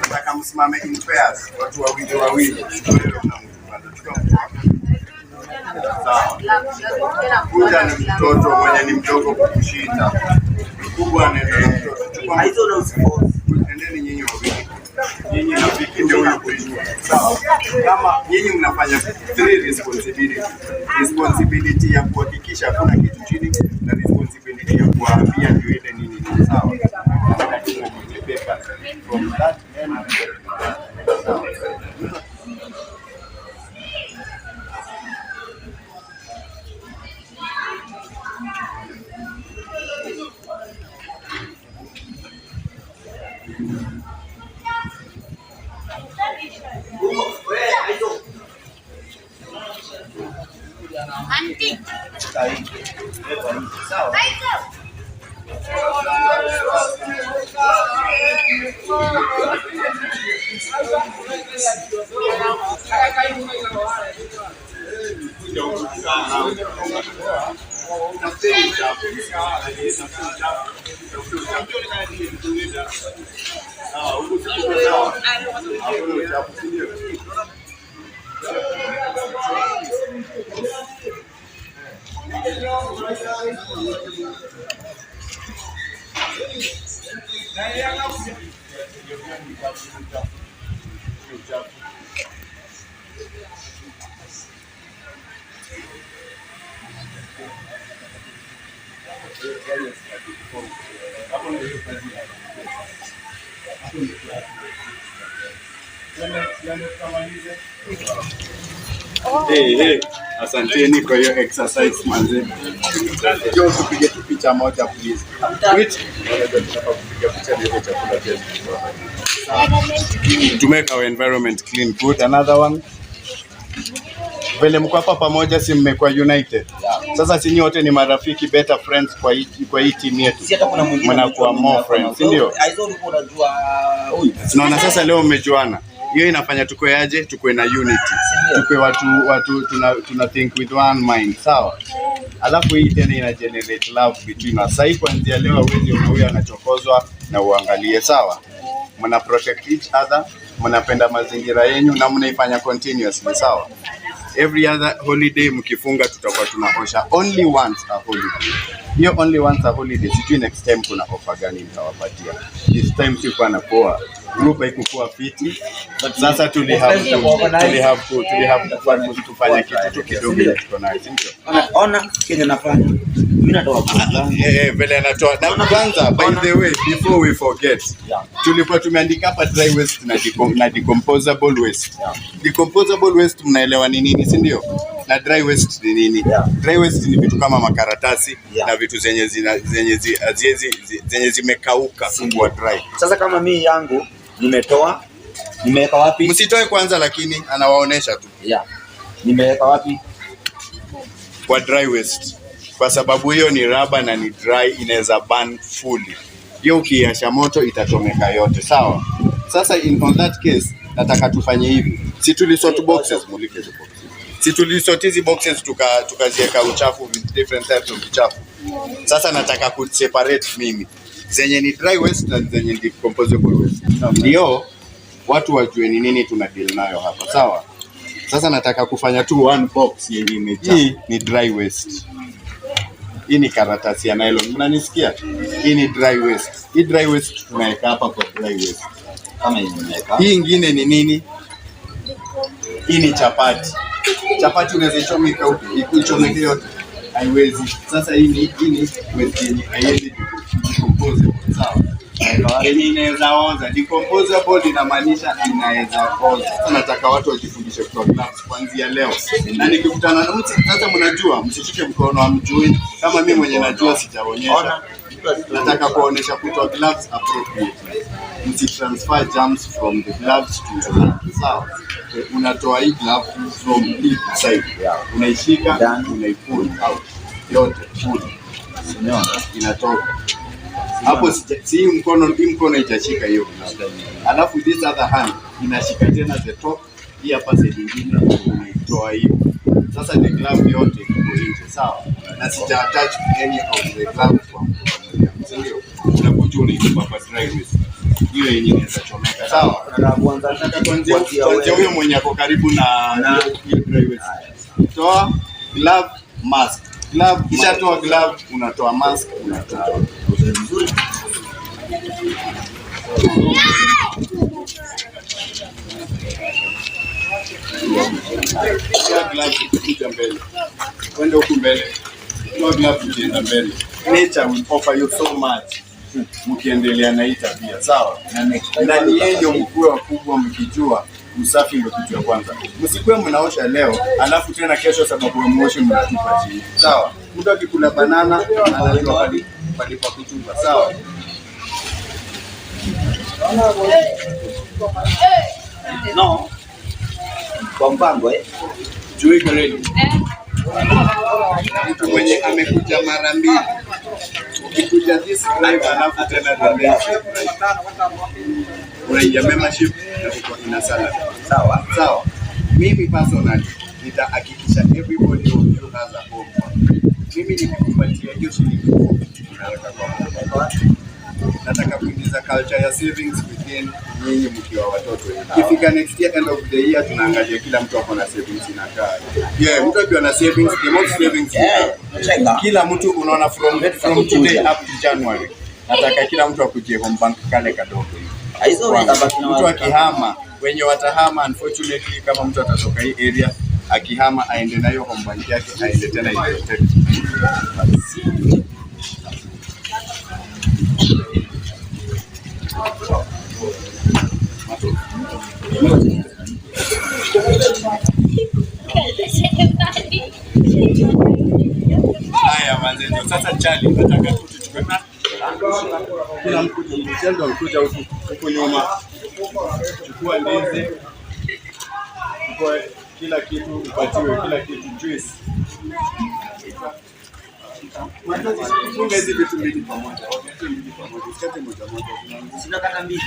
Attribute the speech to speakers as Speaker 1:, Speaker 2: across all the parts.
Speaker 1: Nataka msimame in pairs, watu wawili. Kuja ni mtoto mwenye ni mdogo kushinda. Mkubwa anaenda na mtoto. Endeni nyinyi wawili. Nyinyi na Viki ndio unakujua. Sawa. Kama nyinyi mnafanya 3 responsibility. Responsibility ya kuhakikisha hakuna kitu chini na responsibility ya kuambia ndio ile nini. Sawa. From that end.
Speaker 2: Auntie.
Speaker 1: Sawa. Hey, asanteni kwa hiyo exercise manze. Njoo tupige picha moja please. Wait. To make our environment clean. Good. Another one. Vile mko hapa pamoja, si mmekuwa united. Sasa si nyote ni marafiki, better friends kwa hii team yetu. Mnakuwa more friends, si ndio? Tunaona sasa leo mmejuana. Hiyo inafanya tukue aje? Tukue na unity. Tukue watu tuna think with one mind, sawa? Alafu hii tena ina generate love between us. Sasa kuanzia leo wewe huyu anachokozwa na uangalie, sawa? Mna protect each other, mnapenda mazingira yenu na mnaifanya continuously, sawa? Every other holiday mkifunga tutakuwa tunaosha only once a holiday. Hiyo only once a holiday, sijui next time kuna offer gani nitawapatia. This time sikuwa na poa. Group haikuwa fiti. Sasa tulihave kufanya kitu kidogo ile tuko nayo, ndio.
Speaker 3: Ona kenye nafanya. Mimi natoa kwanza.
Speaker 1: Vile natoa. Na kwanza, by the way, before we forget. Tulikuwa tumeandika hapa dry waste na decomposable waste. Decomposable waste mnaelewa ni nini, si ndio? Na dry waste ni nini? Dry waste ni vitu kama makaratasi na vitu zenye zimekauka kwa dry.
Speaker 3: Sasa kama mimi yangu nimeweka wapi?
Speaker 1: Msitoe kwanza, lakini anawaonesha tu.
Speaker 3: Nimeweka wapi?
Speaker 1: Kwa dry waste. Kwa sababu hiyo ni rubber na ni dry, inaweza burn fully. Hiyo ukiasha moto itachomeka yote, sawa? Sasa on that case nataka tufanye hivi. Si tulisort boxes, mulike hizo boxes. Si tulisort hizi boxes tukaziweka uchafu with different types of uchafu. Sasa nataka ku separate mimi zenye ni dry waste na zenye ni decomposable waste. Ndio watu wajue ni nini tuna deal nayo hapa, sawa? Sasa nataka kufanya tu one box yenye imejaa. Hii ni dry waste. Hii ni karatasi ya nylon. Mnanisikia? Hii ni dry waste. Hii dry waste tunaweka hapa kwa dry waste.
Speaker 3: Kama imeweka.
Speaker 1: Hii nyingine ni nini? Hii ni chapati. Chapati unaweza chomeka huko, ikichomeka yote haiwezi. Sasa hii ni waste yenye haiwezi decompose, sawa? Yenye inaweza oza. Decomposable inamaanisha inaweza oza. Sasa nataka watu wajifundishe kwa gloves kuanzia leo. Na nikikutana na mtu sasa, mnajua msishike mkono amjui. Kama mimi mwenye najua sitaonyesha. Nataka kuonesha kutoa gloves appropriately. Msitransfer germs from the gloves to the hand. Sawa? Unatoa hii glove from each side. Unaishika, unaipull out. Yote full. Unaona? Inatoka. Hapo si mkono itashika hiyo. Alafu this other hand inashika tena the top hii hapa side nyingine unaitoa hivi. Sasa the glove yote iko nje, sawa? Na sija attach any of the glove kwa mkono. Ndio. Unakuja unaitupa kwa dry waste. Hiyo yenye inaweza chomeka, sawa? Nataka kuanzia huyo mwenye ako karibu na hiyo dry waste. Toa glove, mask. Glove, kisha toa glove, unatoa mask, unatoa. Vizuri. Toa glove kuja mbele. Kwenda huku mbele. Toa glove kuenda mbele. Nature will offer you so much. Mkiendelea na hii tabia, sawa? Na ni yeye mkuu wakubwa mkijua usafi ndio kitu ya kwanza. Msikuwe mnaosha leo, alafu tena kesho sababu mnaosha mnatupa chini. Sawa? Mtu akikula banana analiwa pale kwa kutupa, sawa?
Speaker 3: No. Kwa mpango
Speaker 1: Juu iko ready. Mtu mwenye amekuja mara mbili. Ukikuja this drive alafu tena unaingia membership na uko ina salad.
Speaker 3: sawa.
Speaker 1: Sawa. Mimi personally nitahakikisha everybody of you has a home. Mimi nikikupatia hiyo shilingi 10 unaweka kwa mkono. Nataka kuingiza culture ya savings within nyinyi mkiwa watoto. Ikifika next year end of the year tunaangalia kila mtu ako na savings inakaa. Mtu akiwa na savings, the most savings kila mtu unaona from today up to January. Nataka kila mtu akujie home bank kale kadogo. Mtu akihama, wenye watahama unfortunately kama mtu atatoka hii area akihama aende nayo home bank yake aende tena ile. Haya maneno sasa chali nataka tuchukue kila mtu alikuja huko nyuma chukua ndizi kwa kila kitu upatiwe kila kitu juice funga hizi vitu mbili pamoja usikate moja
Speaker 3: Sina kata mbili.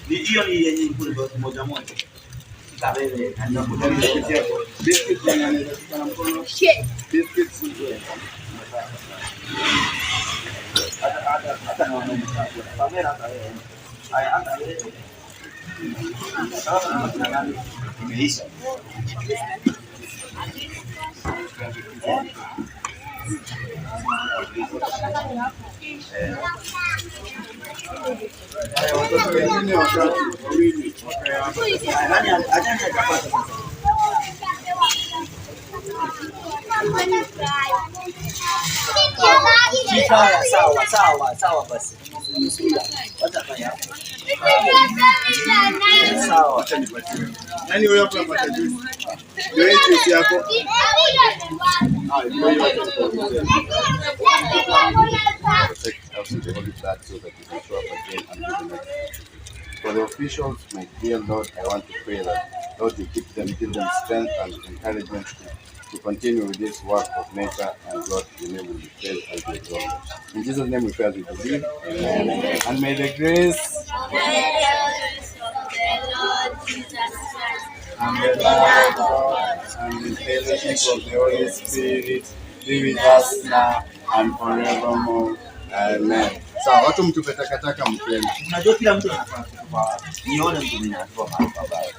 Speaker 3: Ni hiyo ni yenye kule moja moja. Kabele
Speaker 1: biscuit yani na mkono biscuit
Speaker 3: hata na kamera hata wewe. Haya hata wewe. Sasa imeisha. Sawa basi.
Speaker 1: Sawa, acha nipatie. Nani huyo hapa anapata juice? Ndio hii juice yako. For the officials, my dear Lord, I want to pray that, Lord, you keep them, give them strength and encouragement to continue with this work of nature, and God, your name will be praised and be exalted. In Jesus' name we pray as we believe. Amen. And may the grace and the love of God and the fellowship of the Holy Spirit be with us now and forevermore. Amen. Sawa, watu mtupe takataka mpende.
Speaker 3: Unajua kila mtu anafaa kutupa. Nione mtu mwenye anatoa mahali pabaya.